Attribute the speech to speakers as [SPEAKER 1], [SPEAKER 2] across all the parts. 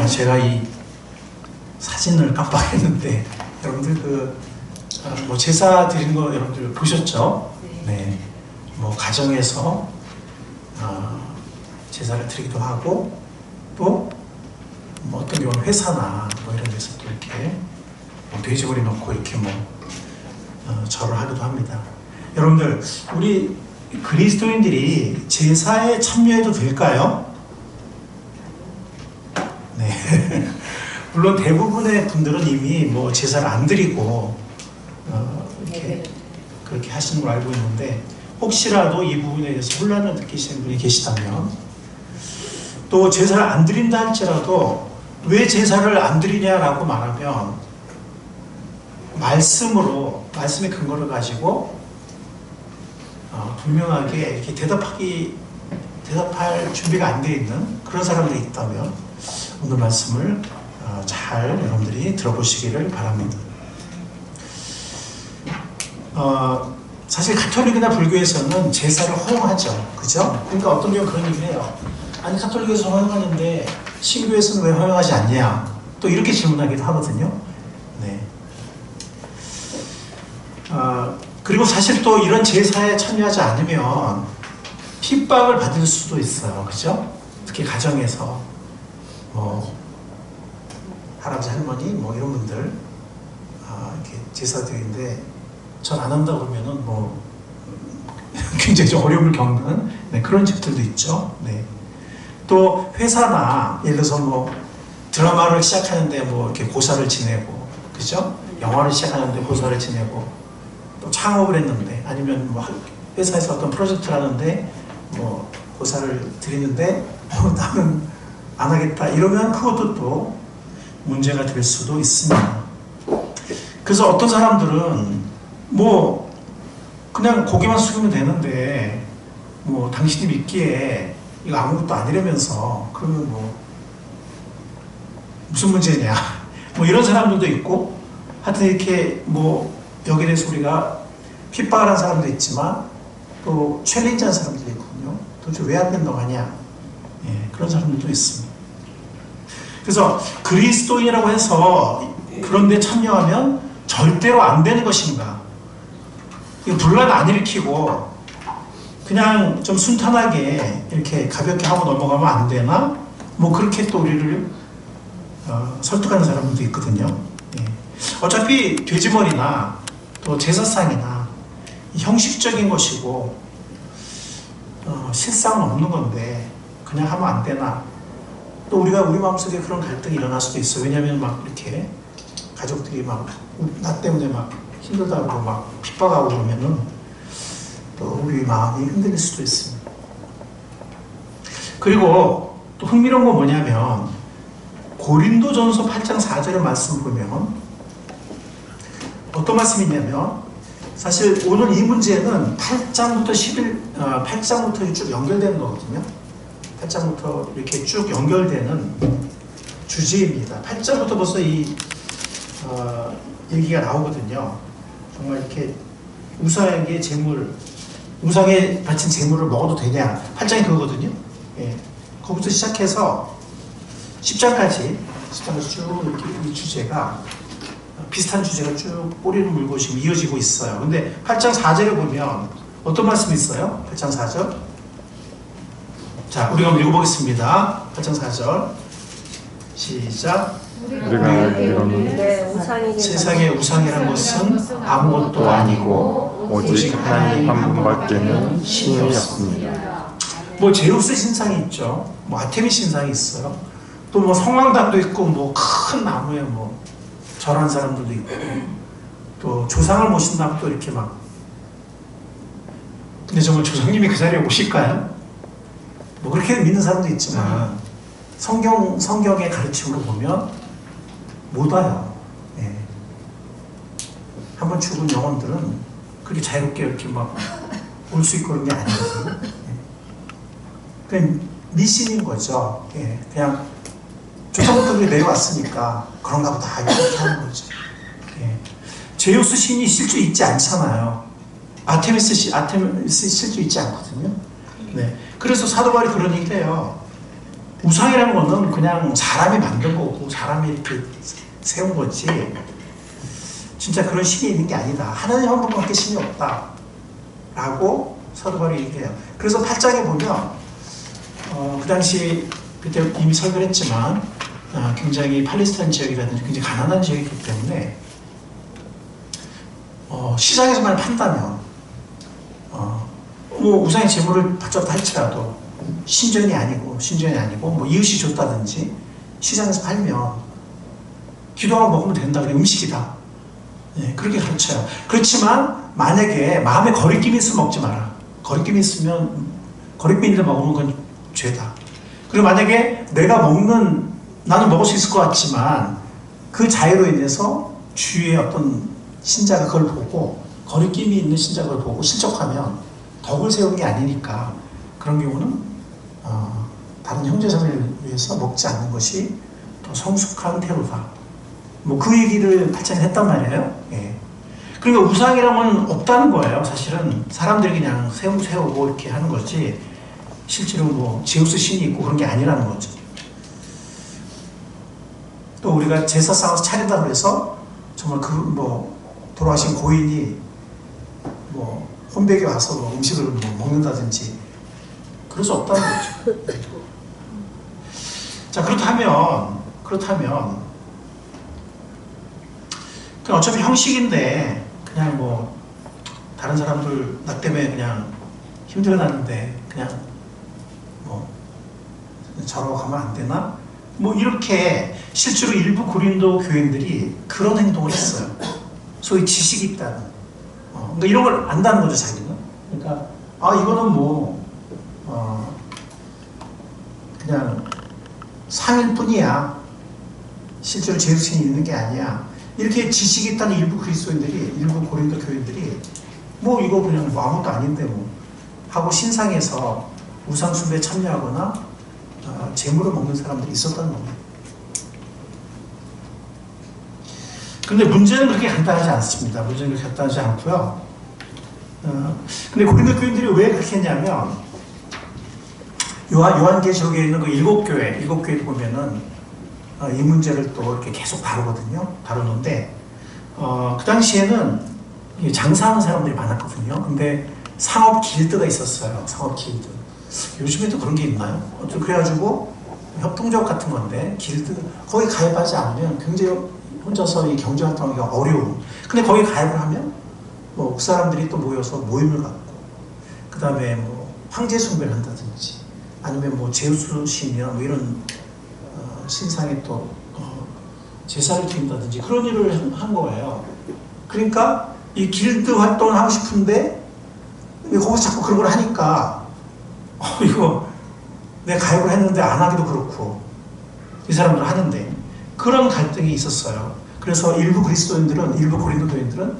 [SPEAKER 1] 제가 이 사진을 깜빡했는데 여러분들 뭐 제사 드리는 거 여러분들 보셨죠? 네. 뭐 가정에서 제사를 드리기도 하고 또 뭐 어떤 경우는 회사나 뭐 이런 데서 또 이렇게 뭐 돼지고기 넣고 이렇게 뭐 절을 하기도 합니다. 여러분들 우리 그리스도인들이 제사에 참여해도 될까요? 네. 물론 대부분의 분들은 이미 뭐 제사를 안 드리고 이렇게 그렇게 하시는 걸 알고 있는데 혹시라도 이 부분에 대해서 혼란을 느끼시는 분이 계시다면 또 제사를 안 드린다 할지라도 왜 제사를 안 드리냐라고 말하면 말씀의 근거를 가지고 분명하게 이렇게 대답할 준비가 안 되어 있는 그런 사람들이 있다면 오늘 말씀을 잘 여러분들이 들어보시기를 바랍니다. 사실 가톨릭이나 불교에서는 제사를 허용하죠. 그죠? 그러니까 어떤 경우 그런 얘기를 해요. 아니 가톨릭에서 허용하는데 신교에서는 왜 허용하지 않냐? 또 이렇게 질문하기도 하거든요. 네. 그리고 사실 또 이런 제사에 참여하지 않으면 핍박을 받을 수도 있어요. 그죠? 특히 가정에서 뭐 할아버지 할머니 뭐 이런 분들 이렇게 제사 드리는데 전 안 한다 그러면은 뭐 굉장히 좀 어려움을 겪는 네, 그런 집들도 있죠. 네. 또 회사나 예를 들어서 뭐 드라마를 시작하는데 뭐 이렇게 고사를 지내고 그죠? 영화를 시작하는데 고사를 지내고 또 창업을 했는데 아니면 뭐 회사에서 어떤 프로젝트를 하는데 뭐 고사를 드리는데 나는 안 하겠다 이러면 그것도 또 문제가 될 수도 있습니다. 그래서 어떤 사람들은 뭐 그냥 고개만 숙이면 되는데 뭐 당신이 믿기에 이거 아무것도 아니라면서 그러면 뭐 무슨 문제냐 뭐 이런 사람들도 있고 하여튼 이렇게 뭐 여기에 대해서 우리가 핍박을 한 사람도 있지만 또 챌린지한 사람들도 있거든요. 도대체 왜 안 된다고 하냐 그런 사람들도 있습니다. 그래서 그리스도인이라고 해서 그런데 참여하면 절대로 안 되는 것인가? 이거 분란 안 일으키고 그냥 좀 순탄하게 이렇게 가볍게 하고 넘어가면 안 되나? 뭐 그렇게 또 우리를 설득하는 사람들도 있거든요. 어차피 돼지머리나 또 제사상이나 형식적인 것이고 실상은 없는 건데 그냥 하면 안 되나? 또 우리 마음속에 그런 갈등이 일어날 수도 있어요. 왜냐하면 막 이렇게 가족들이 막 나 때문에 막 힘들다고 막 핍박하고 그러면은 또 우리 마음이 흔들릴 수도 있습니다. 그리고 또 흥미로운 건 뭐냐면 고린도전서 8장 4절의 말씀 보면 어떤 말씀이 있냐면 사실 오늘 이 문제는 8장부터 쭉 연결되는 거거든요. 8장부터 이렇게 쭉 연결되는 주제입니다. 8장부터 벌써 이 얘기가 나오거든요. 정말 이렇게 우상에 바친 재물을 먹어도 되냐? 8장이 그거거든요. 거기부터 시작해서 10장까지 쭉 이렇게 이 주제가 비슷한 주제가 쭉 꼬리를 물고 지금 이어지고 있어요. 근데 8장 4절에 보면 어떤 말씀이 있어요? 8장 4절. 자, 우리가 한번 읽어보겠습니다. 8장 4절. 시작.
[SPEAKER 2] 우리가 알기로는
[SPEAKER 1] 세상의 우상이라는 것은 아무것도 아니고
[SPEAKER 2] 오직 하나님 한 분밖에는 신이 없습니다.
[SPEAKER 1] 뭐 제우스 신상이 있죠. 뭐 아테미 신상이 있어요. 또 뭐 성왕당도 있고 뭐 큰 나무에 뭐 절한 사람들도 있고 또 조상을 모신다면 또 이렇게 막 근데 정말 조상님이 그 자리에 오실까요? 뭐 그렇게 믿는 사람도 있지만 성경의 가르침으로 보면 못 와요. 한번 죽은 영혼들은 그렇게 자유롭게 이렇게 막 올 수 있고 그런 게 아니거든요. 그냥 미신인 거죠. 그냥 조상부터 내려왔으니까 그런가 보다 이렇게 하는 거죠. 제우스 신이 실제 있지 않잖아요. 아테미스 실제 있지 않거든요. 그래서 사도 바울이 그런 얘기를 해요. 우상이라는 거는 그냥 사람이 만든 거고 사람이 이렇게 세운 거지 진짜 그런 신이 있는 게 아니다. 하나님 한 분밖에 신이 없다 라고 사도 바울이 얘기해요. 그래서 8장에 보면 그 당시 그때 이미 설교를 했지만 굉장히 팔레스타인 지역이라든지 굉장히 가난한 지역이기 때문에 시장에서만 판다면 뭐 우상의 제물을 바쳤다 할지라도 신전이 아니고 뭐 이웃이 줬다든지 시장에서 팔면 기도하고 먹으면 된다. 그래 음식이다. 네, 그렇게 가르쳐요. 그렇지만 만약에 마음에 거리낌이 있으면 먹지 마라. 거리낌이 있으면 거리낌인데 먹으면 그건 죄다. 그리고 만약에 나는 먹을 수 있을 것 같지만 그 자유로 인해서 주위의 어떤 신자가 그걸 보고 거리낌이 있는 신자가 그걸 보고 실족하면 덕을 세우는 게 아니니까 그런 경우는 다른 형제자매를 위해서 먹지 않는 것이 더 성숙한 태도다. 뭐 그 얘기를 8장에 했단 말이에요. 예. 그러니까 우상이라면 없다는 거예요. 사실은 사람들이 그냥 세우고 이렇게 하는 거지 실제로 뭐 제우스 신이 있고 그런 게 아니라는 거죠. 또 우리가 제사상을 차린다 그래서 정말 돌아가신 고인이 뭐 혼백에 와서 뭐 음식을 뭐 먹는다든지 그럴 수 없다는 거죠. 자, 그렇다면 그냥 어차피 형식인데 그냥 뭐 다른 사람들 나 때문에 그냥 힘들어하는데 그냥 뭐 저러고 가면 안 되나? 뭐 이렇게 실제로 일부 고린도 교인들이 그런 행동을 했어요. 소위 지식이 있다는. 그러니까 이런 걸 안다는 거죠, 자기는. 그러니까 이거는 그냥 상일 뿐이야. 실제로 제수신이 있는 게 아니야. 이렇게 지식이 있다는 일부 그리스도인들이, 일부 고린도 교인들이 뭐 이거 그냥 뭐 아무것도 아닌데 뭐 하고 신상에서 우상숭배에 참여하거나 재물을 먹는 사람들이 있었다는 겁니다. 근데 문제는 그렇게 간단하지 않습니다. 문제는 그렇게 간단하지 않고요. 근데 고린도 교인들이 왜 그렇게 했냐면 요한계시록에 있는 그 일곱 교회 보면은 이 문제를 또 이렇게 계속 다루는데 그 당시에는 장사하는 사람들이 많았거든요. 근데 상업 길드가 있었어요. 상업 길드. 요즘에도 그런 게 있나요? 그래가지고 협동조합 같은 건데 길드 거기 가입하지 않으면 굉장히 혼자서 이 경제 활동하기가 어려운. 근데 거기 가입을 하면 뭐 그 사람들이 또 모여서 모임을 갖고 그 다음에 뭐 황제 숭배를 한다든지 아니면 뭐 제우스 신이나 뭐 이런 신상에 또 제사를 드린다든지 그런 일을 한 거예요. 그러니까 이 길드 활동을 하고 싶은데 거기서 자꾸 그런 걸 하니까 이거 내가 가입을 했는데 안 하기도 그렇고 이 사람들 하는데 그런 갈등이 있었어요. 그래서 일부 그리스도인들은, 일부 고린도 교인들은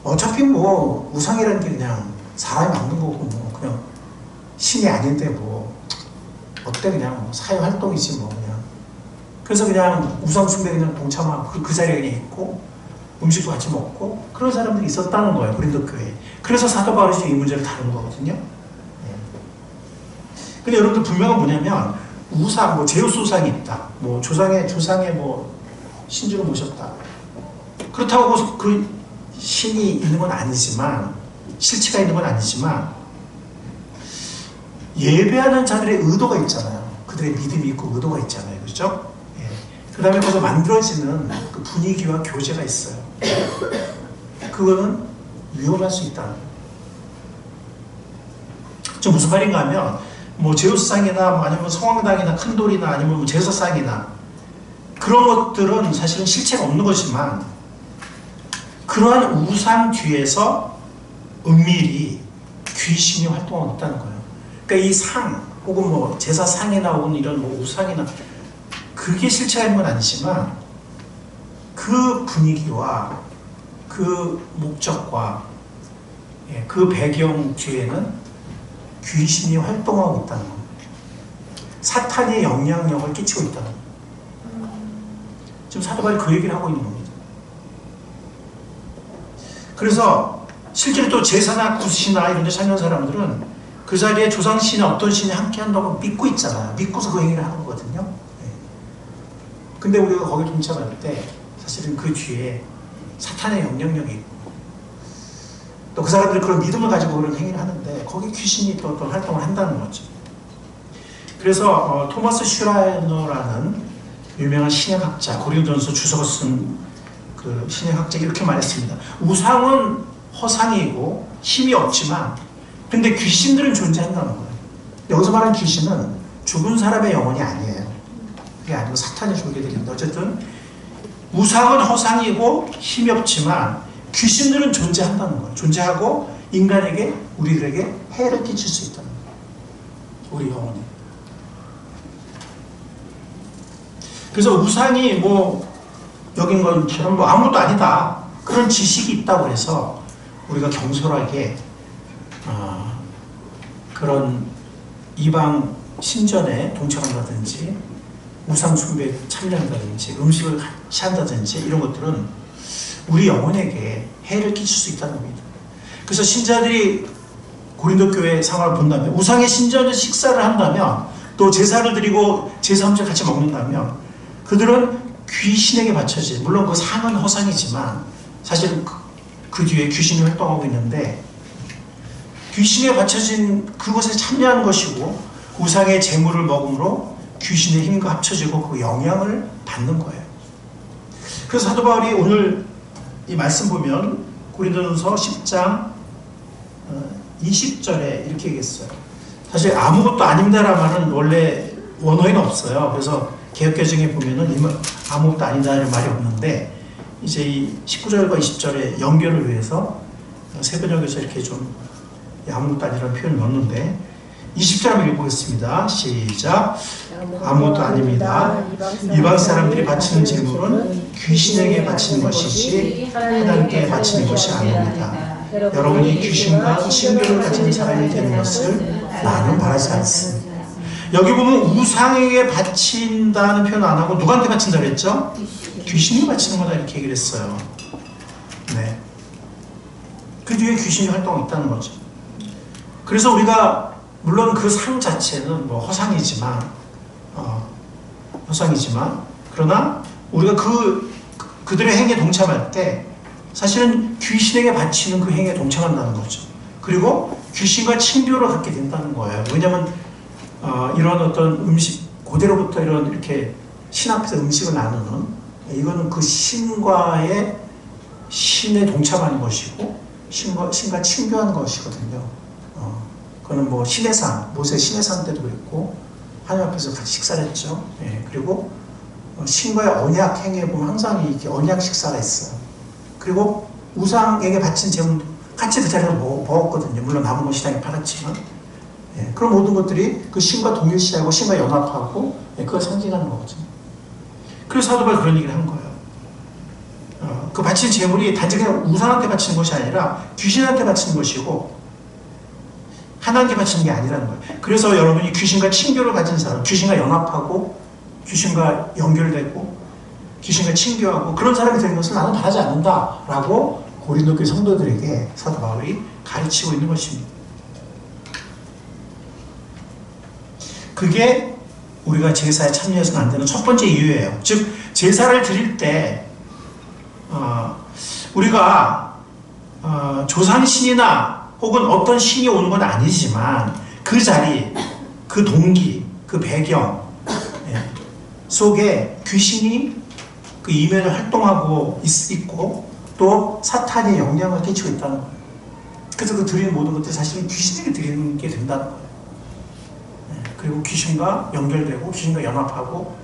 [SPEAKER 1] 어차피 뭐 우상이라는 게 그냥 사람이 만든 거고 뭐 그냥 신이 아닌데 뭐 어때 그냥 뭐 사회 활동이지 뭐 그냥. 그래서 그냥 우상 숭배 그냥 동참하고 그 자리에 그냥 있고 음식도 같이 먹고 그런 사람들이 있었다는 거예요. 고린도 교회에. 그래서 사도 바울이 이 문제를 다룬 거거든요. 근데 여러분들 분명한 뭐냐면 우상, 뭐 제우스 우상이 있다. 뭐 조상의 뭐 신주를 모셨다. 그렇다고 그 신이 있는 건 아니지만 실체가 있는 건 아니지만 예배하는 자들의 의도가 있잖아요. 그들의 믿음이 있고 의도가 있잖아요. 그렇죠? 예. 그 다음에 거기서 만들어지는 그 분위기와 교제가 있어요. 그거는 위험할 수 있다는 거예요. 좀 무슨 말인가 하면 뭐 제우스상이나 뭐 아니면 성황당이나 큰돌이나 아니면 뭐 제사상이나 그런 것들은 사실은 실체가 없는 거지만 그러한 우상 뒤에서 은밀히 귀신이 활동하고 있다는 거예요. 그러니까 이 상 혹은 뭐 제사상이나 혹은 이런 뭐 우상이나 그게 실체가 있는 건 아니지만 그 분위기와 그 목적과 그 배경 뒤에는 귀신이 활동하고 있다는 겁니다. 사탄이 영향력을 끼치고 있다는 겁니다. 지금 사도 바울이 그 얘기를 하고 있는 겁니다. 그래서 실제로 또 제사나 굿이나 이런 데 찾는 사람들은 그 자리에 조상신이 어떤 신이 함께 한다고 믿고 있잖아요. 믿고서 그 행위를 하는 거거든요. 네. 근데 우리가 거기 동참할 때 사실은 그 뒤에 사탄의 영향력이 있고 또 그 사람들이 그런 믿음을 가지고 그런 행위를 하는데 거기 귀신이 또 어떤 활동을 한다는 거죠. 그래서 토마스 슈라이너라는 유명한 신약학자, 고린도전서 주석을 쓴 그 신약학자가 이렇게 말했습니다. 우상은 허상이고 힘이 없지만 근데 귀신들은 존재한다는 거예요. 여기서 말하는 귀신은 죽은 사람의 영혼이 아니에요. 그게 아니고 사탄이 죽게 되는데 어쨌든 우상은 허상이고 힘이 없지만 귀신들은 존재한다는 거예요. 존재하고 인간에게, 우리들에게 해를 끼칠 수 있다는 거예요. 우리 영혼이. 그래서 우상이 뭐 여긴 것처럼 뭐 아무것도 아니다. 그런 지식이 있다고 해서 우리가 경솔하게 그런 이방 신전에 동참한다든지 우상 숭배에 참여한다든지 음식을 같이 한다든지 이런 것들은 우리 영혼에게 해를 끼칠 수 있다는 겁니다. 그래서 신자들이 고린도 교회 상황을 본다면 우상의 신전에 식사를 한다면 또 제사를 드리고 제사 음식을 같이 먹는다면 그들은 귀신에게 바쳐진 물론 그 상은 허상이지만 사실은 그 뒤에 귀신이 활동하고 있는데 귀신에 바쳐진 그곳에 참여하는 것이고 우상의 재물을 먹음으로 귀신의 힘과 합쳐지고 그 영향을 받는 거예요. 그래서 사도 바울이 오늘 이 말씀 보면 고린도전서 10장 20절에 이렇게 얘기했어요. 사실 아무것도 아닙니다라는 말은 원래 원어에는 없어요. 그래서 개역개정에 보면은 아무것도 아니다라는 말이 없는데 이제 이 19절과 20절의 연결을 위해서 새번역에서 이렇게 좀 아무것도 아니라는 표현을 넣었는데 20절 한번 읽어보겠습니다. 시작. 아무것도 아닙니다. 이방 사람들이 바치는 제물은 귀신에게 바치는 것이지 하나님께 바치는 것이 아닙니다. 여러분이 귀신과 친교를 가진 사람이 되는 것을 나는 바라지 않습니다. 여기 보면 우상에게 바친다는 표현 안 하고 누구한테 바친다고 했죠? 귀신에게 바치는 거다 이렇게 얘기를 했어요. 네. 그 뒤에 귀신이 활동이 있다는 거죠. 그래서 우리가 물론 그 상 자체는 뭐 허상이지만 그러나 우리가 그들의 행위에 동참할 때 사실은 귀신에게 바치는 그 행위에 동참한다는 거죠. 그리고 귀신과 친교를 갖게 된다는 거예요. 왜냐하면 이런 어떤 음식 고대로부터 이렇게 신 앞에서 음식을 나누는 이거는 그 신에 동참하는 것이고 신과 친교하는 것이거든요. 그거는 뭐 신의 상, 모세 신의 상 때도 그랬고 하나님 앞에서 같이 식사를 했죠. 예, 그리고 신과의 언약 행위에 보면 항상 이렇게 언약 식사가 있어요. 그리고 우상에게 바친 제물도 같이 그 자리에서 먹었거든요. 물론 남은 건 시장에 팔았지만 예, 그런 모든 것들이 그 신과 동일시하고 신과 연합하고 그걸 상징하는 거거든요. 그래서 사도 바울이 그런 얘기를 한 거예요. 그 바친 제물이 단지 그냥 우상한테 바치는 것이 아니라 귀신한테 바치는 것이고 하나님께 바치는 게 아니라는 거예요. 그래서 여러분이 귀신과 친교를 가진 사람, 귀신과 연합하고 귀신과 연결되고 귀신과 친교하고 그런 사람이 되는 것을 나는 바라지 않는다라고 고린도 교회 성도들에게 사도 바울이 가르치고 있는 것입니다. 그게 우리가 제사에 참여해서는 안 되는 첫 번째 이유예요. 즉 제사를 드릴 때 우리가 조상신이나 혹은 어떤 신이 오는 건 아니지만 그 자리, 그 동기, 그 배경 속에 귀신이 그 이면을 활동하고 있고 또 사탄이 영향을 끼치고 있다는 거예요. 그래서 그 드리는 모든 것들이 사실은 귀신에게 드리는 게 된다는 거예요. 그리고 귀신과 연결되고 귀신과 연합하고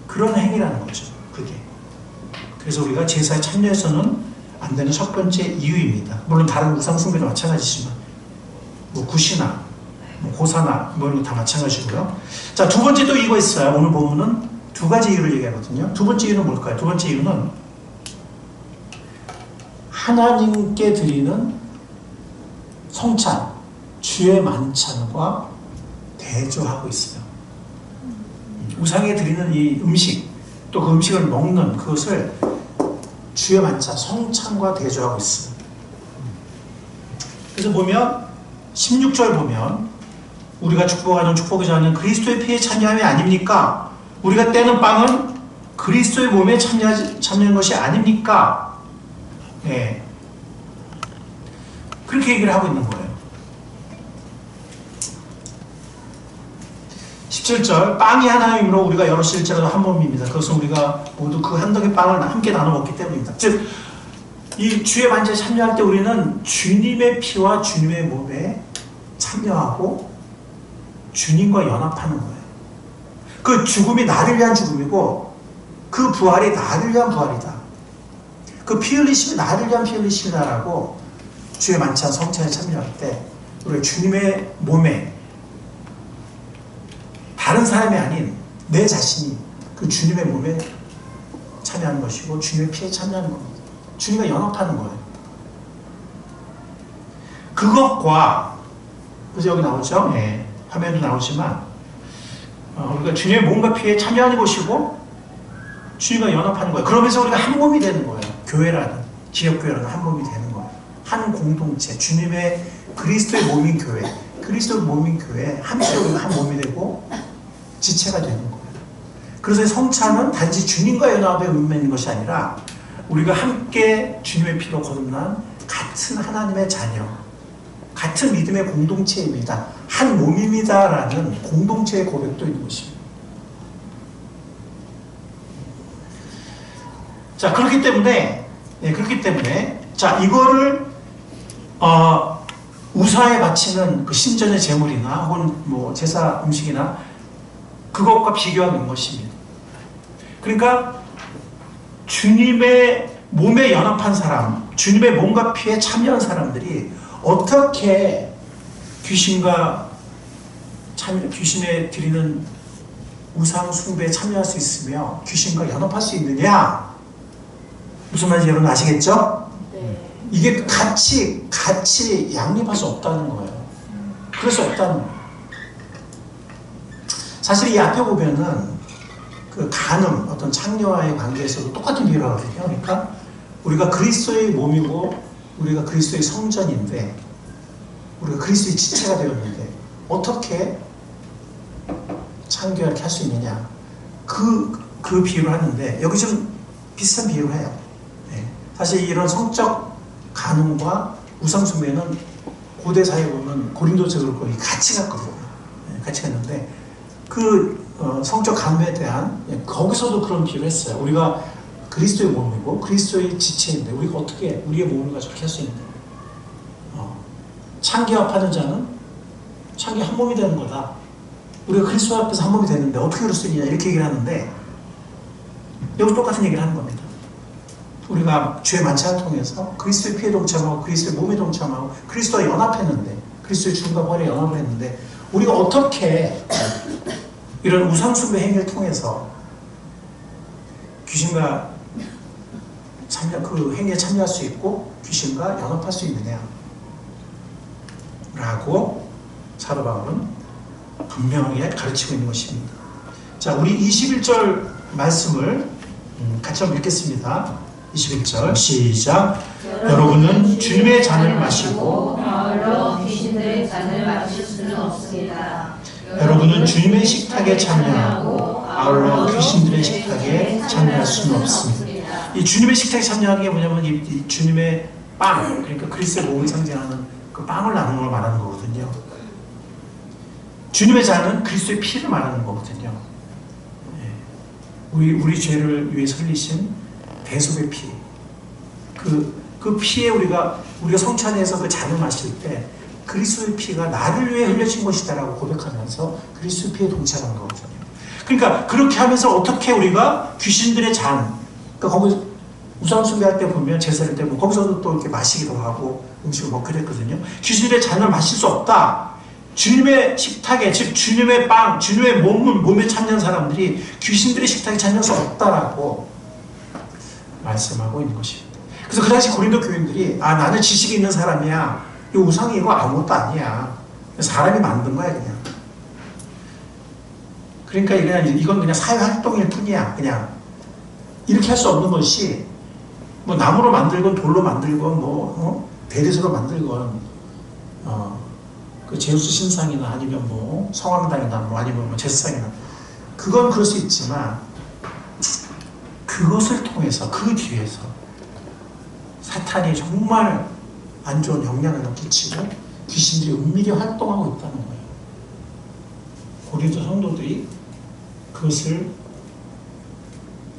[SPEAKER 1] 그런 행위라는 거죠. 그게. 그래서 우리가 제사에 참여해서는 안 되는 첫 번째 이유입니다. 물론 다른 우상 숭배도 마찬가지지만 뭐 구시나 뭐 고사나 뭐 이런 거 다 마찬가지고요. 자, 두 번째 또 이거 있어요. 오늘 보면은 두 가지 이유를 얘기하거든요. 두 번째 이유는 뭘까요? 두 번째 이유는 하나님께 드리는 성찬, 주의 만찬과 대조하고 있어요. 우상에 드리는 이 음식, 또 그 음식을 먹는 그것을 주의 만찬, 성찬과 대조하고 있어요. 그래서 보면 16절 보면 우리가 축복하는 축복의 자는 그리스도의 피에 참여함이 아닙니까? 우리가 떼는 빵은 그리스도의 몸에 참여한 것이 아닙니까? 네. 그렇게 얘기를 하고 있는 거예요. 17절 빵이 하나이므로 우리가 여럿일지라도 한 몸입니다. 그것은 우리가 모두 그 한 덩이 빵을 함께 나눠 먹기 때문입니다. 즉 이 주의 만찬에 참여할 때 우리는 주님의 피와 주님의 몸에 참여하고 주님과 연합하는 거예요. 그 죽음이 나를 위한 죽음이고 그 부활이 나를 위한 부활이다. 그 피 흘리심이 나를 위한 피 흘리심이다라고 주의 만찬 성찬에 참여할 때 우리가 주님의 몸에 다른 사람이 아닌 내 자신이 그 주님의 몸에 참여하는 것이고 주님의 피에 참여하는 겁니다. 주님과 연합하는 거예요. 그것과 그래서 여기 나오죠? 네, 화면도 나오지만 우리가 주님의 몸과 피에 참여하는 것이고 주님과 연합하는 거예요. 그러면서 우리가 한 몸이 되는 거예요. 교회라는 지역교회라는 한 몸이 되는 거예요. 한 공동체, 주님의 그리스도의 몸인 교회, 그리스도의 몸인 교회 함께 우리가 한 몸이 되고 지체가 되는 거예요. 그래서 성찬은 단지 주님과 연합에 의미있는 것이 아니라 우리가 함께 주님의 피로 거듭난 같은 하나님의 자녀, 같은 믿음의 공동체입니다. 한 몸입니다라는 공동체의 고백도 있는 것입니다. 자, 그렇기 때문에 자, 이거를 우사에 바치는 그 신전의 제물이나 혹은 뭐 제사 음식이나 그것과 비교하는 것입니다. 그러니까 주님의 몸에 연합한 사람, 주님의 몸과 피에 참여한 사람들이 어떻게 귀신에 드리는 우상 숭배에 참여할 수 있으며 귀신과 연합할 수 있느냐? 무슨 말인지 여러분 아시겠죠?
[SPEAKER 3] 네.
[SPEAKER 1] 이게 같이 양립할 수 없다는 거예요. 그럴 수 없다는 거예요. 사실 이 앞에 보면은 그 간음, 어떤 창녀와의 관계에서도 똑같은 비유를 하거든요. 그러니까 우리가 그리스도의 몸이고 우리가 그리스도의 성전인데 우리가 그리스도의 지체가 되었는데 어떻게 창교하게 할 수 있느냐 그 비유를 하는데 여기 좀 비슷한 비유를 해요. 네. 사실 이런 성적 간음과 우상숭배는 고대 사회에 보면 고린도서 그렇고 같이 갔거든요. 네, 같이 갔는데 그 성적 간음에 대한 거기서도 그런 비유를 했어요. 우리가 그리스도의 몸이고 그리스도의 지체인데 우리가 어떻게 우리의 몸을 가지고 할 수 있는데 창기합하는 자는 창기 한 몸이 되는 거다. 우리가 그리스도 앞에서 한 몸이 되는데 어떻게 그럴 수 있느냐 이렇게 얘기를 하는데 여기 똑같은 얘기를 하는 겁니다. 우리가 주의 만찬을 통해서 그리스도의 피에 동참하고 그리스도의 몸에 동참하고 그리스도와 연합했는데 그리스도의 죽음과 부활에 연합을 했는데 우리가 어떻게 이런 우상숭배 행위를 통해서 귀신과 그 행위에 참여할 수 있고 귀신과 연합할 수 있느냐 라고 사도 바울은 분명하게 가르치고 있는 것입니다. 자, 우리 21절 말씀을 같이 한번 읽겠습니다. 21절 시작. 여러분은 주님의 잔을 마시고
[SPEAKER 3] 아울러 귀신들의 잔을 마실 수는 없습니다.
[SPEAKER 1] 여러분은 주님의 식탁에 참여하고 아울러 귀신들의 식탁에 참여할 수는 없습니다. 이 주님의 식탁에 참여하는 게 뭐냐면 이 주님의 빵, 그러니까 그리스도의 몸을 상징하는 그 빵을 나누는 걸 말하는 거거든요. 주님의 잔은 그리스도의 피를 말하는 거거든요. 우리 죄를 위해 흘리신 대속의 피. 그 피에 우리가 성찬에서 그 잔을 마실 때 그리스도의 피가 나를 위해 흘려진 것이다라고 고백하면서 그리스도의 피에 동참하는 거거든요. 그러니까 그렇게 하면서 어떻게 우리가 귀신들의 잔, 그러니까 거기 우상 숭배할 때 보면 제사를 때 보면 거기서도 또 이렇게 마시기도 하고 음식을 먹기도 했거든요. 귀신들의 잔을 마실 수 없다. 주님의 식탁에, 즉 주님의 빵, 주님의 몸에 참여한 사람들이 귀신들의 식탁에 참여할 수 없다라고 말씀하고 있는 것입니다. 그래서 그 당시 고린도 교인들이 나는 지식이 있는 사람이야. 이 우상이 이거 아무것도 아니야. 사람이 만든 거야 그냥. 그러니까 이건 그냥 사회 활동일 뿐이야. 그냥 이렇게 할 수 없는 것이 뭐 나무로 만들건 돌로 만들건 대리석으로 만들건 그 제우스 신상이나 아니면 뭐 성황당이나 뭐 아니면 뭐 제사상이나 그건 그럴 수 있지만 그것을 통해서 그 뒤에서 사탄이 정말 안 좋은 영향을 끼치고 귀신들이 은밀히 활동하고 있다는 거예요. 고린도 성도들이 그것을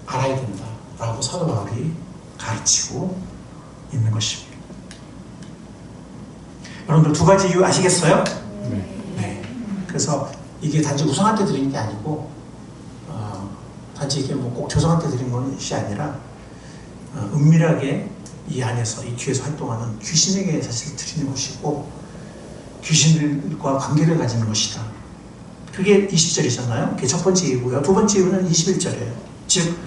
[SPEAKER 1] 알아야 된다라고 사도 바울이 가르치고 있는 것입니다. 여러분들 두 가지 이유 아시겠어요? 네. 그래서 이게 단지 우상한테 드린 게 아니고 단지 이게 뭐 꼭 조상한테 드린 것이 아니라 은밀하게 이 안에서 이 뒤에서 활동하는 귀신에게 사실 드리는 것이고 귀신들과 관계를 가지는 것이다. 그게 20절이잖아요. 그게 첫 번째 이유고요. 두 번째 이유는 21절이에요. 즉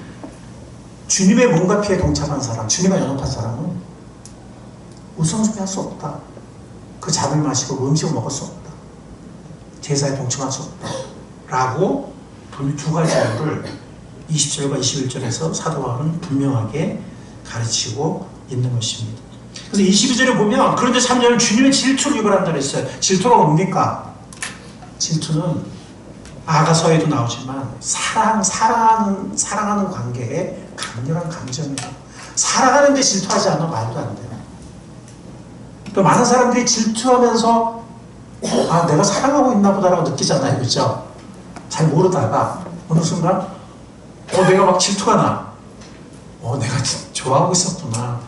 [SPEAKER 1] 주님의 몸과 피에 동참한 사람, 주님과 연합한 사람은 우상숭배할 수 없다. 그 잡을 마시고 그 음식을 먹을 수 없다. 제사에 동참할 수 없다. 라고 두 가지 이유를 20절과 21절에서 사도 바울은 분명하게 가르치고 있는 것입니다. 그래서 22절에 보면 그런데 3절은 주님의 질투를 유발한다 그랬어요. 질투가 뭡니까? 질투는 아가서에도 나오지만 사랑하는 관계에 강렬한 감정이에요. 사랑하는데 질투하지 않으면 말도 안 돼요. 또 많은 사람들이 질투하면서 내가 사랑하고 있나 보다라고 느끼잖아요. 그렇죠? 잘 모르다가 어느 순간 내가 막 질투가 나. 내가 좋아하고 있었구나.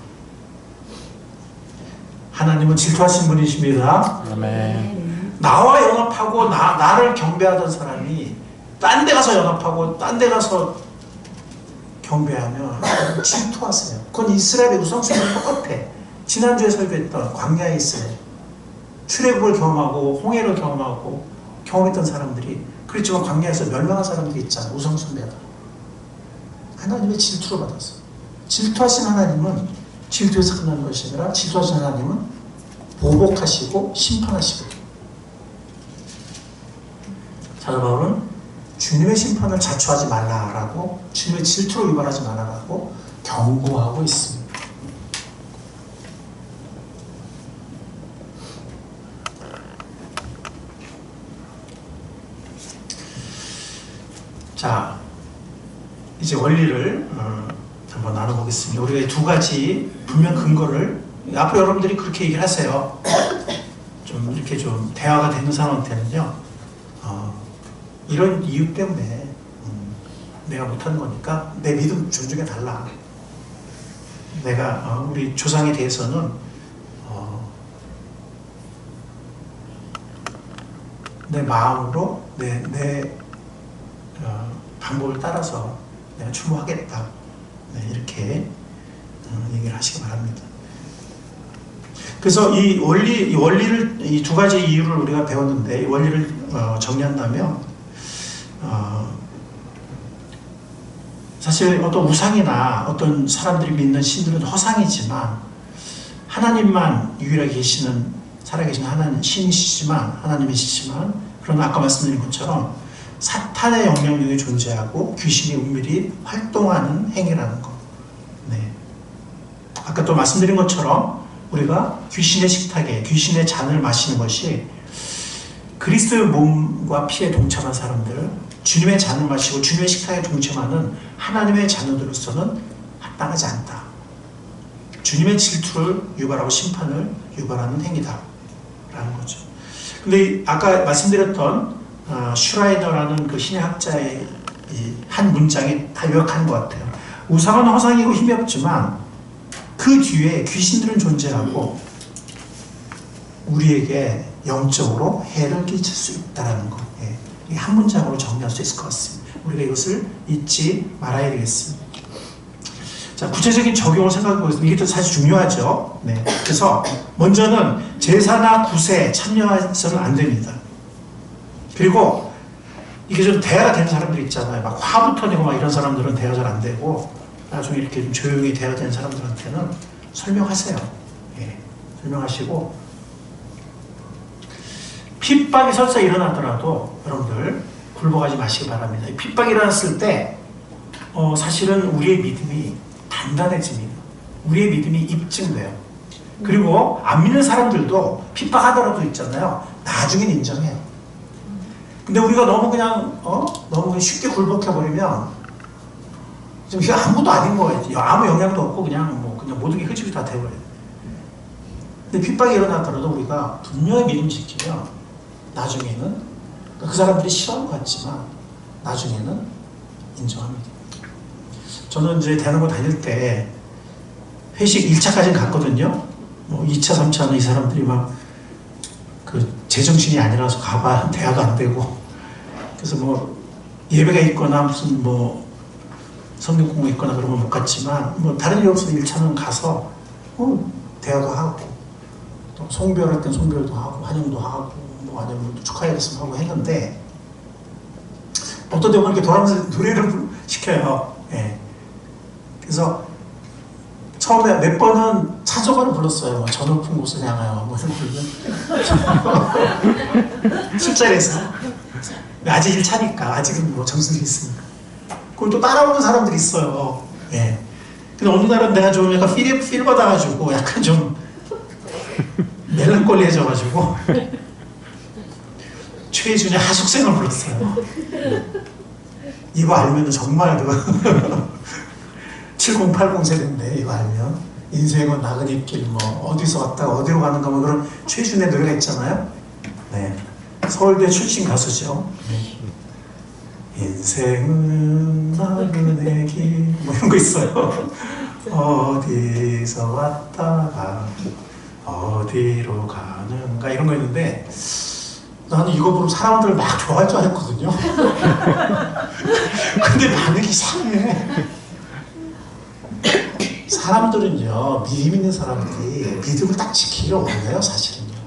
[SPEAKER 1] 하나님은 질투하신 분이십니다.
[SPEAKER 2] 아멘.
[SPEAKER 1] 나와 연합하고 나를 경배하던 사람이 딴 데 가서 연합하고 딴 데 가서 경배하면 질투하세요. 그건 이스라엘의 우상숭배랑 똑같아. 지난주에 설교했던 광야에 있어요. 출애굽을 경험하고 홍해를 경험했던 사람들이 그렇지만 광야에서 멸망한 사람들이 있잖아요. 우상숭배다. 하나님의 질투를 받았어요. 질투하신 하나님은 질투에서 끝나는 것이 아니라 질투하신 하나님은 보복하시고 심판하시고 사도 바울은 주님의 심판을 자초하지 말라라고 주님의 질투를 유발하지 말라라고 경고하고 있습니다. 자, 이제 원리를 한번 나눠보겠습니다. 우리가 이 두 가지 분명 근거를 앞으로 여러분들이 그렇게 얘기를 하세요. 좀 이렇게 좀 대화가 되는 사람한테는요. 이런 이유 때문에 내가 못하는 거니까 내 믿음 존중해 달라. 내가 우리 조상에 대해서는 내 마음으로 내 방법을 따라서 내가 추모하겠다. 네, 이렇게 얘기를 하시기 바랍니다. 그래서 이 원리를 이 두 가지 이유를 우리가 배웠는데 이 원리를 정리한다면 사실 어떤 우상이나 어떤 사람들이 믿는 신들은 허상이지만 하나님만 유일하게 살아계신 하나님 신이시지만 하나님이시지만 그러나 아까 말씀드린 것처럼 사탄의 영향력이 존재하고 귀신이 은밀히 활동하는 행위라는 것. 네. 아까 또 말씀드린 것처럼 우리가 귀신의 식탁에 귀신의 잔을 마시는 것이 그리스도의 몸과 피에 동참한 사람들, 주님의 잔을 마시고 주님의 식탁에 동참하는 하나님의 자녀들로서는 합당하지 않다. 주님의 질투를 유발하고 심판을 유발하는 행위다. 라는 거죠. 근데 아까 말씀드렸던 슈라이너라는 그 신의 학자의 한 문장이 다 요약하는 것 같아요. 우상은 허상이고 힘이 없지만 그 뒤에 귀신들은 존재하고 우리에게 영적으로 해를 끼칠 수 있다는 것. 이 한 문장으로 정리할 수 있을 것 같습니다. 우리가 이것을 잊지 말아야 되겠습니다. 자, 구체적인 적용을 생각해 보겠습니다. 이게 또 사실 중요하죠. 네. 그래서 먼저는 제사나 구세에 참여해서는 안 됩니다. 그리고 이게 좀 대화가 되는 사람들이 있잖아요. 막 화부터 내고 막 이런 사람들은 대화 잘 안 되고 나중에 이렇게 좀 조용히 대화가 되는 사람들한테는 설명하세요. 예, 설명하시고 핍박이 설사 일어나더라도 여러분들 굴복하지 마시기 바랍니다. 핍박이 일어났을 때 사실은 우리의 믿음이 단단해집니다. 우리의 믿음이 입증돼요. 그리고 안 믿는 사람들도 핍박하더라도 있잖아요. 나중엔 인정해요. 근데 우리가 너무 그냥 너무 쉽게 굴복해버리면 지금 이게 아무것도 아닌 거예요. 아무 영향도 없고 그냥 모든 게 흐지부지 다 돼버려요. 근데 핍박이 일어나더라도 우리가 분명히 믿음 지키면 나중에는 그 사람들이 싫어할 것 같지만 나중에는 인정합니다. 저는 이제 대학원 다닐 때 회식 1차까지는 갔거든요. 뭐 2차, 3차는 이 사람들이 막 그 제정신이 아니라서 가봐 대화도 안 되고 그래서 뭐 예배가 있거나 무슨 뭐 성경 공부 있거나 그러면 못 갔지만 뭐 다른 일 없어도 1차는 가서 대화도 하고 또 송별할 땐 송별도 하고 환영도 하고 뭐 아니면 축하의 말씀 하고 했는데 어떤 데 보면 이렇게 돌아가면서 노래를 시켜요. 예. 그래서 처음에 몇 번은 찬송가를 불렀어요. 뭐, 저 높은 곳을 향하여 뭐 이런 부르면 술자리에서 아직 1차니까 아직은 뭐 정신이 있으니까 그걸 또 따라오는 사람들이 있어요. 예. 근데 어느 날은 내가 좀 약간 필 받아가지고 약간 좀 멜랑콜리해져가지고 최준의 하숙생을 불렀어요. 이거 알면 정말 7080 세대인데 이거 알면 인생은 나그네길 뭐 어디서 왔다가 어디로 가는가 뭐 그런 최준의 노래가 있잖아요. 네. 서울대 출신 가수죠. 네. 인생은 나그네길 뭐 이런 거 있어요. 어디서 왔다가 어디로 가는가 이런 거 있는데 나는 이거 보고 사람들 막 좋아할 줄 알았거든요. 근데 반응이 이상해. 사람들은요, 믿음 있는 사람들이 믿음을 딱 지키기를 원해요, 사실은요.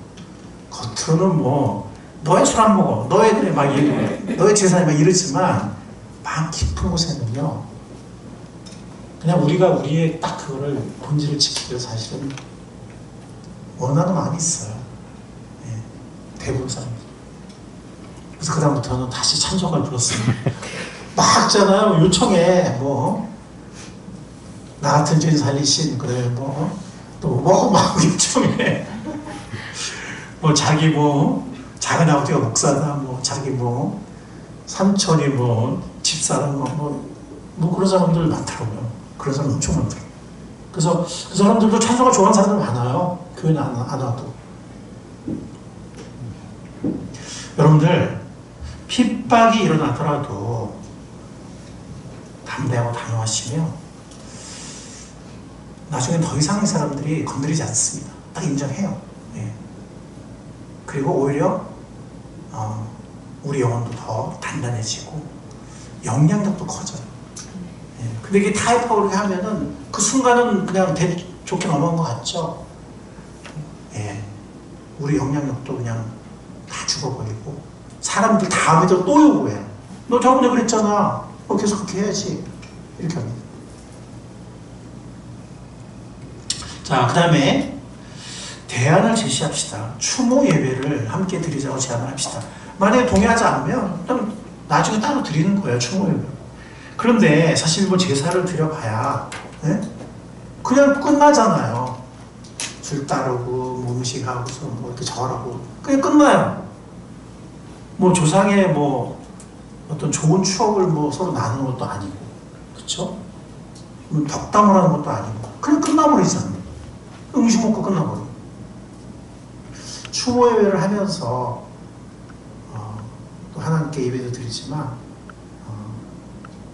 [SPEAKER 1] 겉으로는 뭐, 너의 술 안 먹어, 너의 그래, 막 너의 재산이 막 이러지만, 마음 깊은 곳에는요, 그냥 우리가 우리의 딱 그거를, 본질을 지키기를 사실은 원하는 마음이 있어요. 네, 대부분 사람들. 그래서 그다음부터는 다시 찬송가를 불렀어요. 막 하잖아요, 요청해, 뭐. 나 같은 죄인 살리신 그래 막 요청해 뭐 자기 뭐 작은 아버지가 목사다 뭐 자기 뭐 삼촌이 뭐 집사람 뭐 그런 사람들 많더라고요. 그런 사람 엄청 많더라고요. 그래서 그 사람들도 찬송가 좋아하는 사람들 많아요. 교회는 안 와도. 여러분들 핍박이 일어나더라도 담대하고 단호하시며 나중에 더 이상 이 사람들이 건드리지 않습니다. 딱 인정해요. 예. 그리고 오히려 우리 영혼도 더 단단해지고 영향력도 커져요. 예. 근데 이게 타협하고 그렇게 하면은 그 순간은 그냥 좋게 넘어간 것 같죠? 예. 우리 영향력도 그냥 다 죽어버리고 사람들 다음에도 또 요구해요. 너 저번에 그랬잖아. 계속 그렇게 해야지. 이렇게 합니다. 자, 그 다음에 대안을 제시합시다. 추모 예배를 함께 드리자고 제안을 합시다. 만약에 동의하지 않으면 그럼 나중에 따로 드리는 거예요. 추모 예배. 그런데 사실 뭐 제사를 드려봐야 그냥 끝나잖아요. 줄 따르고 뭐 음식하고서 뭐 이렇게 절하고 그냥 끝나요. 뭐 조상의 뭐 어떤 좋은 추억을 뭐 서로 나누는 것도 아니고, 그렇죠? 덕담을 하는 것도 아니고 그냥 끝나버리잖아요. 음식 먹고 끝나버려. 추모 예배를 하면서 또 하나님께 예배도 드리지만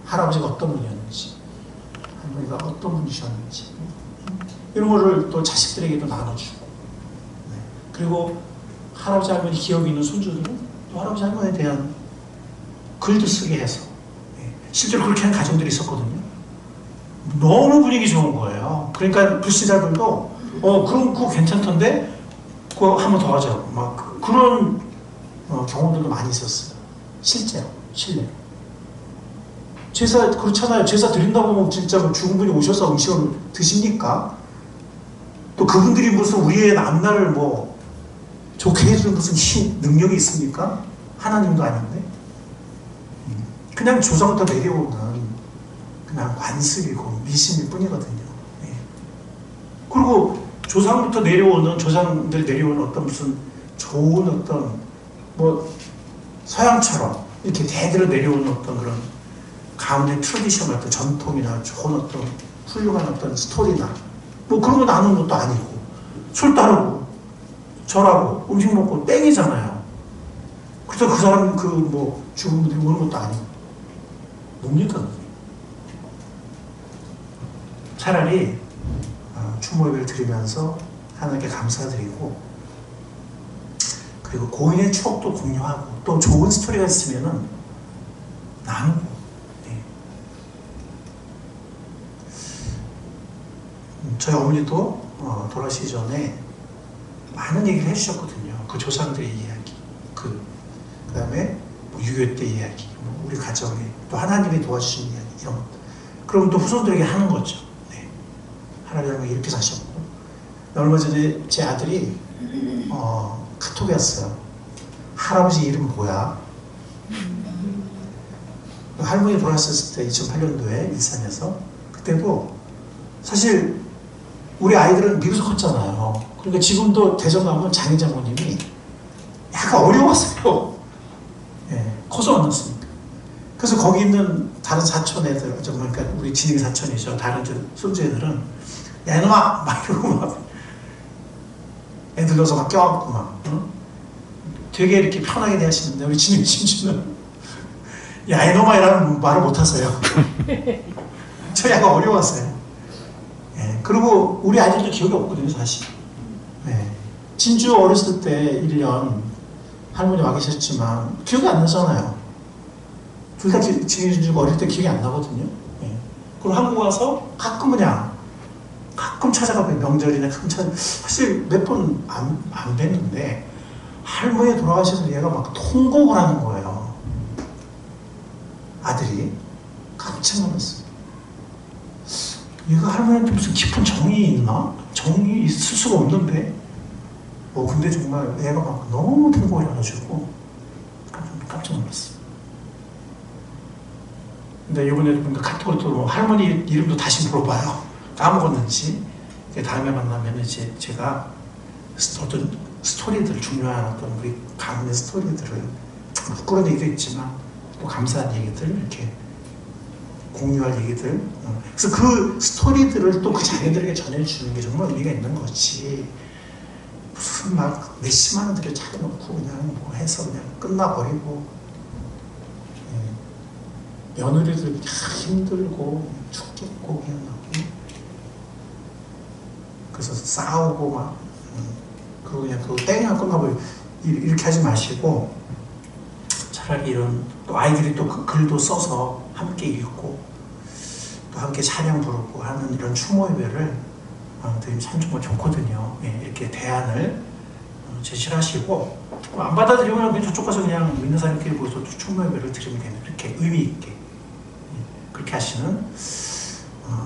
[SPEAKER 1] 할아버지가 어떤 분이었는지, 할머니가 어떤 분이셨는지 이런 거를 또 자식들에게도 나눠주고, 그리고 할아버지 할머니 기억이 있는 손주들은 또 할아버지 할머니에 대한 글도 쓰게 해서, 실제로 그렇게 하는 가정들이 있었거든요. 너무 분위기 좋은 거예요. 그러니까 불신자들도 그럼 그거 괜찮던데 그거 한 번 더 하자. 막 그런 경험들도 많이 있었어요. 실제로, 실례. 제사 그렇잖아요. 제사 드린다고 하면 진짜 뭐 죽은 분이 오셔서 음식을 드십니까? 또 그분들이 무슨 우리의 앞날을 뭐 좋게 해주는 무슨 능력이 있습니까? 하나님도 아닌데. 그냥 조상부터 내려오는 그냥 관습이고 미신일 뿐이거든요. 그리고 조상부터 내려오는, 조상들 내려오는 어떤 무슨 좋은 어떤 뭐 서양처럼 이렇게 대대로 내려오는 어떤 그런 가문의 트레디션 같은 전통이나 좋은 어떤 훌륭한 어떤 스토리나 뭐 그런 거 나누는 것도 아니고 술 따르고 절하고 음식 먹고 땡이잖아요. 그래서 그 사람 그 뭐 죽은 분들이 오는 것도 아니고 뭡니까? 차라리 추모 예배를 드리면서 하나님께 감사드리고 그리고 고인의 추억도 공유하고 또 좋은 스토리가 있으면은 나누고 네. 저희 어머니도 돌아가시기 전에 많은 얘기를 해주셨거든요. 그 조상들의 이야기, 그 다음에 뭐 6.25 때 이야기, 뭐 우리 가정에 또 하나님이 도와주신 이야기 이런 것. 그러면 또 후손들에게 하는 거죠. 네. 하나님이 이렇게 사셨고 얼마 전에 제 아들이 카톡이 왔어요. 할아버지 이름 뭐야? 할머니 돌아가셨을 때 2008년도에 일산에서 그때도 사실 우리 아이들은 미국에서 컸잖아요. 그러니까 지금도 대전 가면 장인 장모님이 약간 어려웠어요. 예, 커서 만났으니까. 그래서 거기 있는 다른 사촌 애들, 그러니까 우리 진익이 사촌이죠. 다른 손주 애들은 야 이놈아 막 이러고 막 애들 넣어서 막 껴안고 막 응? 되게 이렇게 편하게 대하시는데 우리 진익이 친구는 야 이놈아 이라는 말을 못하세요. 저 약간 어려웠어요. 예, 그리고 우리 아이들도 기억이 없거든요 사실. 예, 진주 어렸을 때 1년 할머니 와 계셨지만 기억이 안 나잖아요. 둘 다 진주가 어릴 때 기억이 안 나거든요. 예. 그리고 한국 와서 가끔 그냥 가끔 찾아가고 명절이나 가끔 사실 몇 번 안 뵀는데 할머니 돌아가셔서 얘가 막 통곡을 하는 거예요. 아들이 깜짝 놀랐어요. 얘가 할머니한테 무슨 깊은 정이 있나? 정이 있을 수가 없는데 근데 정말 애가 막 너무 통곡을 해가지고 깜짝 놀랐어요. 근데 이번에도 보니까 카톡으로 또 할머니 이름도 다시 물어봐요. 까먹었는지. 다음에 만나면 이제 제가 어떤 스토리들, 중요한 어떤 우리 가문의 스토리들을 부끄러운 얘기도 있지만 또 감사한 얘기들 이렇게 공유할 얘기들. 그래서 그 스토리들을 또 그 자녀들에게 전해주는 게 정말 의미가 있는 거지. 무슨 막 몇십만 원들을 차려놓고 그냥 뭐 해서 그냥 끝나버리고 며느리들 힘들고 죽겠고 그냥 그래서 싸우고 막 그리고 그냥 그거 땡이나 끝나버리고 이렇게 하지 마시고 차라리 이런 또 아이들이 또 그 글도 써서 함께 읽고 또 함께 찬양 부르고 하는 이런 추모 예배를 드리면 참 정말 좋거든요. 예, 이렇게 대안을 제시를 하시고 안 받아들이면 그냥 저쪽 가서 그냥 믿는 사람끼리 모여서 추모 예배를 드리면 되는 이렇게 의미 있게 그렇게 하시는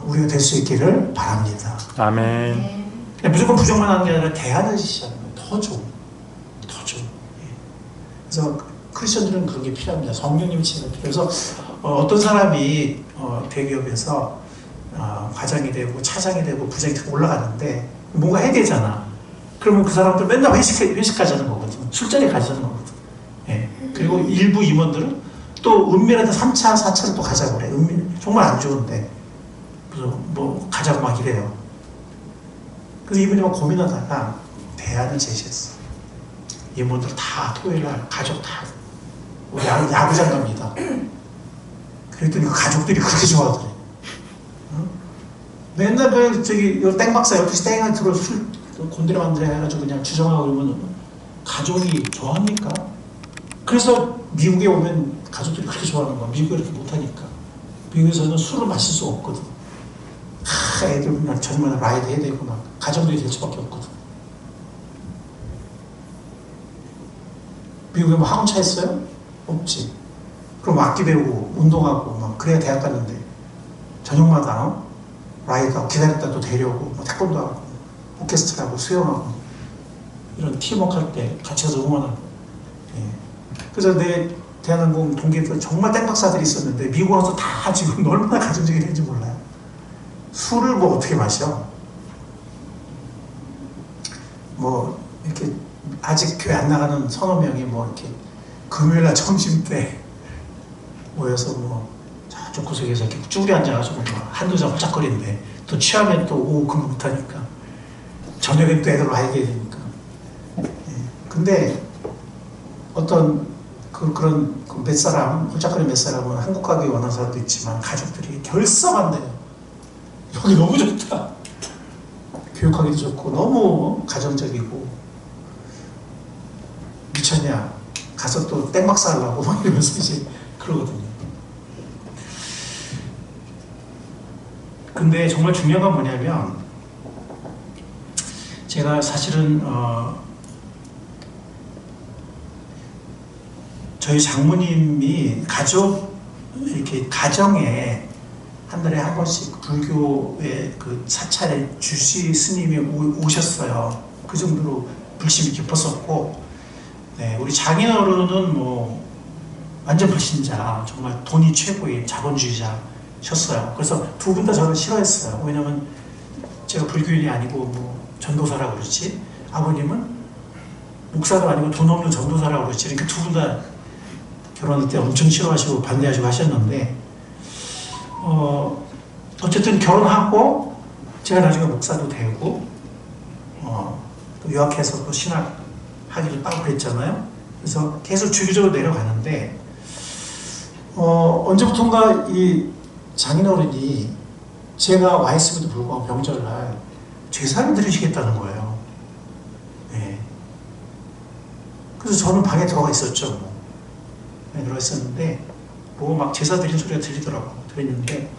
[SPEAKER 1] 우리가 될 수 있기를 바랍니다.
[SPEAKER 2] 아멘.
[SPEAKER 1] 무조건 부정만 하는 게 아니라 대안을 제시하는 거예요. 더 좋은. 예. 그래서 크리스천들은 그런 게 필요합니다. 성령님이 치는 필요해서 어떤 사람이 대기업에서 과장이 되고 차장이 되고 부장이 되고 올라가는데 뭔가 해야 되잖아. 그러면 그 사람들 맨날 회식 가자는 거거든. 술자리 가자는 거거든. 예. 그리고 일부 임원들은 또 은밀한데 3차, 4차를 또 가자고 그래. 정말 안 좋은데. 그래서 뭐 가자고 막 이래요. 그래서 이분이 막 고민하다가 대안을 제시했어. 임원들 다 토요일날 가족 다 야구장 갑니다. 그랬더니 그 가족들이 그렇게 좋아하더래. 맨날 땡 박사 12시 땡을 들어 술 곤드레 만드레 해가지고 그냥 주정하고 그러면 가족이 좋아합니까? 그래서 미국에 오면 가족들이 그렇게 좋아하는 거야. 미국에 이렇게 못하니까. 미국에서는 술을 마실 수가 없거든. 애들 그냥 저녁마다 라이드 해야 되고 막 가정들이 될 수밖에 없거든. 미국에 뭐 학원차 있어요? 없지. 그럼 악기 배우고 운동하고 막 그래야 대학 갔는데 저녁마다 라이드하고 기다렸다 또 데려오고 뭐 태권도 하고 오케스트라 하고 수영하고 이런 팀워크 할 때 같이 가서 응원하고. 예. 그래서 내 대한항공 동기들 정말 땡박사들이 있었는데 미국 와서 다 지금 얼마나 가정적이 되는지 몰라요. 술을 뭐 어떻게 마셔? 뭐 이렇게 아직 교회 안 나가는 서너 명이 뭐 이렇게 금요일날 점심 때 모여서 뭐 저쪽 구석에서 이렇게 쭈그려 앉아가지고 뭐 한두 잔 홀짝거리는데 또 취하면 또 오후 근무 못하니까 저녁에 또 애들 와야 되니까. 예. 근데 어떤 그런 몇 사람, 홀짝거리 몇 사람은 한국 가기 원하는 사람도 있지만 가족들이 결석한대요. 여기 너무 좋다. 교육하기도 좋고 너무 가정적이고 미쳤냐 가서 또 땡박사 하려고 막 이러면서 이제 그러거든요. 근데 정말 중요한 건 뭐냐면 제가 사실은 저희 장모님이 이렇게 가정에 한 달에 한 번씩 불교의 그 사찰에 주시 스님이 오셨어요. 그 정도로 불심이 깊었었고, 네, 우리 장인어른은 뭐 완전 불신자, 정말 돈이 최고의 자본주의자셨어요. 그래서 두 분 다 저를 싫어했어요. 왜냐면 제가 불교인이 아니고 뭐 전도사라고 그러지, 아버님은 목사도 아니고 돈 없는 전도사라고 그러지. 이렇게 두 분 다 결혼할 때 엄청 싫어하시고 반대하시고 하셨는데, 어쨌든 결혼하고 제가 나중에 목사도 되고 또 유학해서 또 신학 학위를 따고 그랬잖아요. 그래서 계속 주기적으로 내려가는데 언제부턴가 이 장인어른이 제가 와 있음에도 불구하고 명절날 제사를 드리시겠다는 거예요. 네. 그래서 저는 방에 들어가 있었죠. 방에 들어가 있었는데 뭐 막 제사 드리는 소리가 들리더라고. 들리는데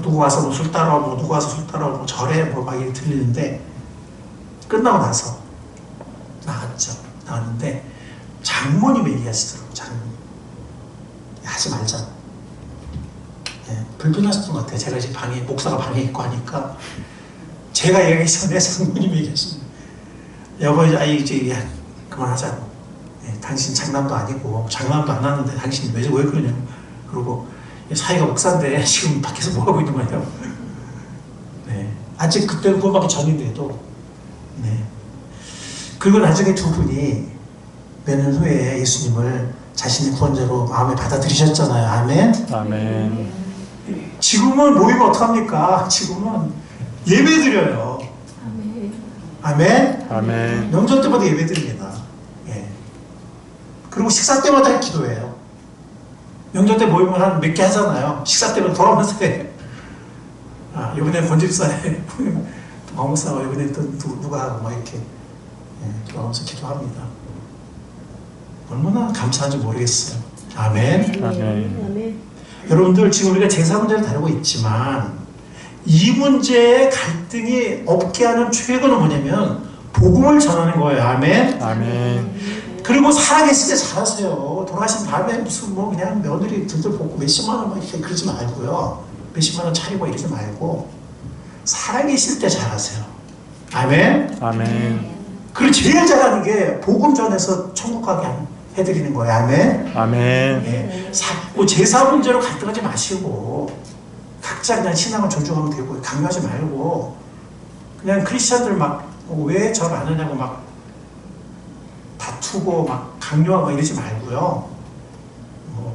[SPEAKER 1] 누구 와서 뭐 술 따라 뭐 누구 와서 술 따라 뭐 절에 뭐 막 이렇게 들리는데 끝나고 나서 나갔는데 장모님 얘기하시더라고. 장모님 하지 말자. 네, 불편하셨던 것 같아요. 제가 이제 목사가 방에 있고 하니까 제가 얘기하기 전에 장모님 얘기하시는 여보 이제 그만하자고. 네, 당신 장남도 아니고 장남도 안 하는데 당신이 왜 그러냐고. 그리고 사이가 목사인데 지금 밖에서 뭐하고 있는 거예요? 네. 아직 그때는 그거밖에 전인데도. 네. 그리고 나중에 두 분이 몇 년 후에 예수님을 자신의 구원자로 마음에 받아들이셨잖아요. 아멘?
[SPEAKER 2] 아멘.
[SPEAKER 1] 지금은 모이면 어떡합니까? 지금은 예배 드려요. 아멘?
[SPEAKER 2] 아멘.
[SPEAKER 1] 명절 때마다 예배 드립니다. 예. 그리고 식사 때마다 기도해요. 명절 때 모이면 한 몇 개 하잖아요. 식사 때면 돌아오면서 해. 이번에 권집사에 왕무사가 이번에 또 누가 하고 막 이렇게 돌아오면서 기도합니다. 얼마나 감사한지 모르겠어요. 아멘.
[SPEAKER 2] 아멘.
[SPEAKER 1] 여러분들 지금 우리가 제사 문제를 다루고 있지만 이 문제에 갈등이 없게 하는 최고는 뭐냐면 복음을 전하는 거예요. 아멘.
[SPEAKER 2] 아멘.
[SPEAKER 1] 그리고 살아계실 때 잘하세요. 돌아가신 다음에 무슨 뭐 그냥 며느리 들들 볶고 몇십만 원 막 이렇게 그러지 말고요. 몇십만 원 차리고 이러지 말고 살아계실 때 잘하세요. 아멘.
[SPEAKER 2] 아멘.
[SPEAKER 1] 그리고 제일 잘하는 게 복음 전해서 천국 가게 해드리는 거예요. 아멘.
[SPEAKER 2] 아멘.
[SPEAKER 1] 예. 제사 문제로 갈등하지 마시고 각자 그냥 신앙을 존중하면 되고 강요하지 말고 그냥 크리스천들 막 왜 절 안 하냐고 막 다투고 막 강요하고 이러지 말고요.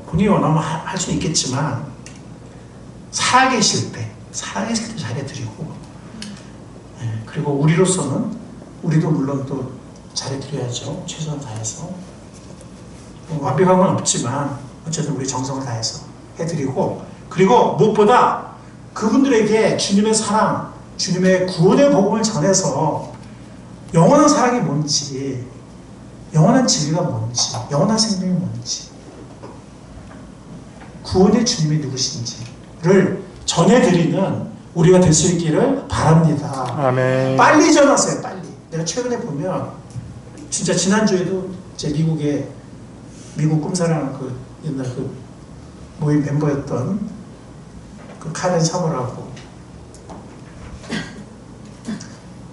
[SPEAKER 1] 본인이 원하면 할 수는 있겠지만 살아계실 때 잘해드리고 예. 그리고 우리도 물론 또 잘해드려야죠. 최선을 다해서 완벽한 건 없지만 어쨌든 우리 정성을 다해서 해드리고 그리고 무엇보다 그분들에게 주님의 사랑, 주님의 구원의 복음을 전해서 영원한 사랑이 뭔지, 영원한 진리가 뭔지, 영원한 생명이 뭔지, 구원의 주님이 누구신지를 전해드리는 우리가 될 수 있기를 바랍니다.
[SPEAKER 2] 아멘.
[SPEAKER 1] 빨리 전하세요. 빨리. 내가 최근에 보면 진짜 지난주에도 제 미국 꿈사랑 그 옛날 그 모임 멤버였던 그 카렌 사모라고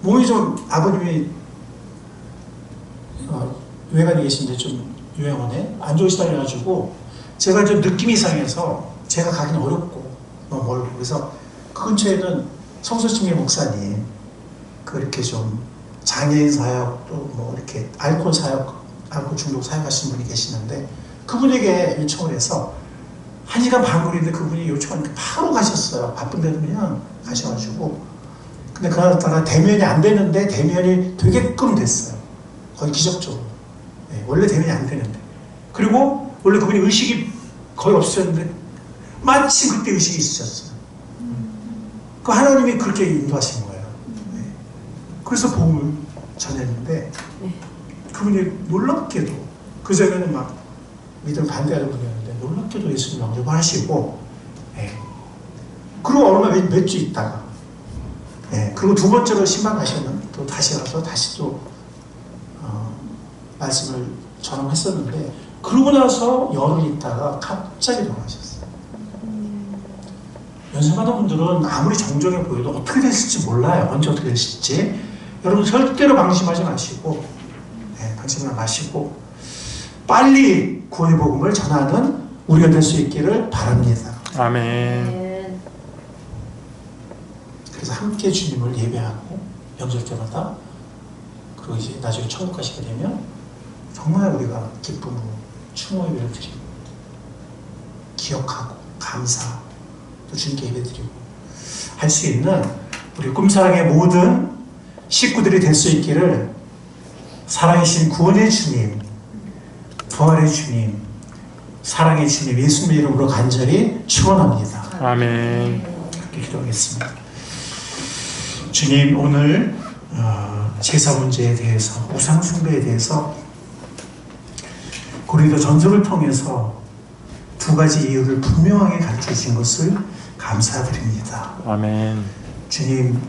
[SPEAKER 1] 몸이 좀 아버님이 외관이 계신데 좀 유명하네 안 좋으시다 그래가지고 제가 좀 느낌이 이상해서 제가 가기는 어렵고 너무 멀고 그래서 그 근처에는 성소충의 목사님 그렇게 좀 장애인 사역 또 뭐 이렇게 알코올 사역, 알코올 중독 사역하시는 분이 계시는데 그분에게 요청을 해서 1시간 반 거리인데 그분이 요청하니까 바로 가셨어요. 바쁜데도 그냥 가셔가지고. 근데 그러다가 대면이 안 되는데 대면이 되게끔 됐어요. 거의 기적적으로. 네, 원래 대면이 안 되는데. 그리고 원래 그분이 의식이 거의 없으셨는데 마침 그때 의식이 있으셨어요. 그 하나님이 그렇게 인도하신 거예요. 네. 그래서 복음을 전했는데 그분이 놀랍게도 그전에는 막 믿음 반대하는 분이었는데 놀랍게도 예수님 영접을 하시고 예. 그리고 얼마 몇 주 있다가 예. 그리고 두 번째로 신방 가시면 또 다시 와서 다시 또 말씀을 전함했었는데 그러고 나서 열흘 있다가 갑자기 돌아가셨어요. 연습하는 분들은 아무리 정정해 보여도 어떻게 됐을지 몰라요. 언제 어떻게 됐을지. 여러분 절대로 방심하지 마시고 네, 방심하지 마시고 빨리 구원의 복음을 전하는 우리가 될 수 있기를 바랍니다.
[SPEAKER 2] 아멘.
[SPEAKER 1] 그래서 함께 주님을 예배하고 영접 때마다 그리고 이제 나중에 천국 가시게 되면 정말 우리가 기쁨으로 추모 예배를 드리고 기억하고 감사 또 주님께 예배드리고 할 수 있는 우리 꿈사랑의 모든 식구들이 될 수 있기를 살아계신 구원의 주님, 부활의 주님, 사랑의 주님 예수님의 이름으로 간절히 축원합니다.
[SPEAKER 2] 아멘.
[SPEAKER 1] 그렇게 기도하겠습니다. 주님 오늘 제사 문제에 대해서 우상 숭배에 대해서 고린도 전서를 통해서 두 가지 이유를 분명하게 가르쳐 주신 것을 감사드립니다.
[SPEAKER 2] 아멘.
[SPEAKER 1] 주님,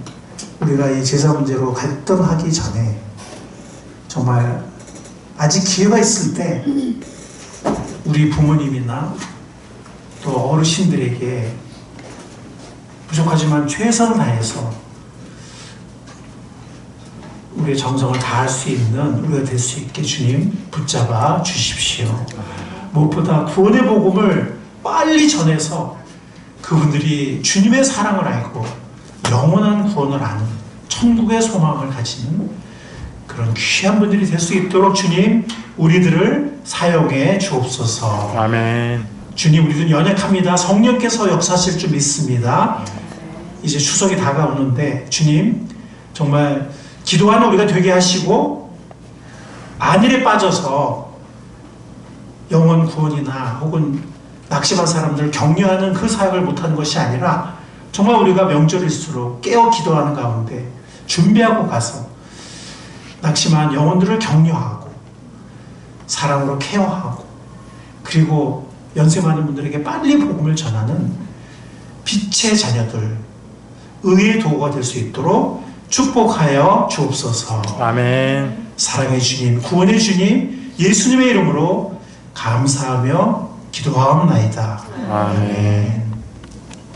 [SPEAKER 1] 우리가 이 제사 문제로 갈등하기 전에 정말 아직 기회가 있을 때 우리 부모님이나 또 어르신들에게 부족하지만 최선을 다해서 우리의 정성을 다할 수 있는 우리가 될 수 있게 주님 붙잡아 주십시오. 무엇보다 구원의 복음을 빨리 전해서 그분들이 주님의 사랑을 알고 영원한 구원을 아는 천국의 소망을 가지는 그런 귀한 분들이 될 수 있도록 주님 우리들을 사용해 주옵소서.
[SPEAKER 2] 아멘.
[SPEAKER 1] 주님 우리들은 연약합니다. 성령께서 역사하실 줄 믿습니다. 이제 추석이 다가오는데 주님 정말 기도하는 우리가 되게 하시고 안일에 빠져서 영원 구원이나 혹은 낙심한 사람들을 격려하는 그 사역을 못하는 것이 아니라 정말 우리가 명절일수록 깨어 기도하는 가운데 준비하고 가서 낙심한 영혼들을 격려하고 사랑으로 케어하고 그리고 연세 많은 분들에게 빨리 복음을 전하는 빛의 자녀들, 의의 도구가 될 수 있도록 축복하여 주옵소서.
[SPEAKER 2] 아멘.
[SPEAKER 1] 사랑의 주님, 구원의 주님, 예수님의 이름으로 감사하며 기도하옵나이다.
[SPEAKER 2] 아멘.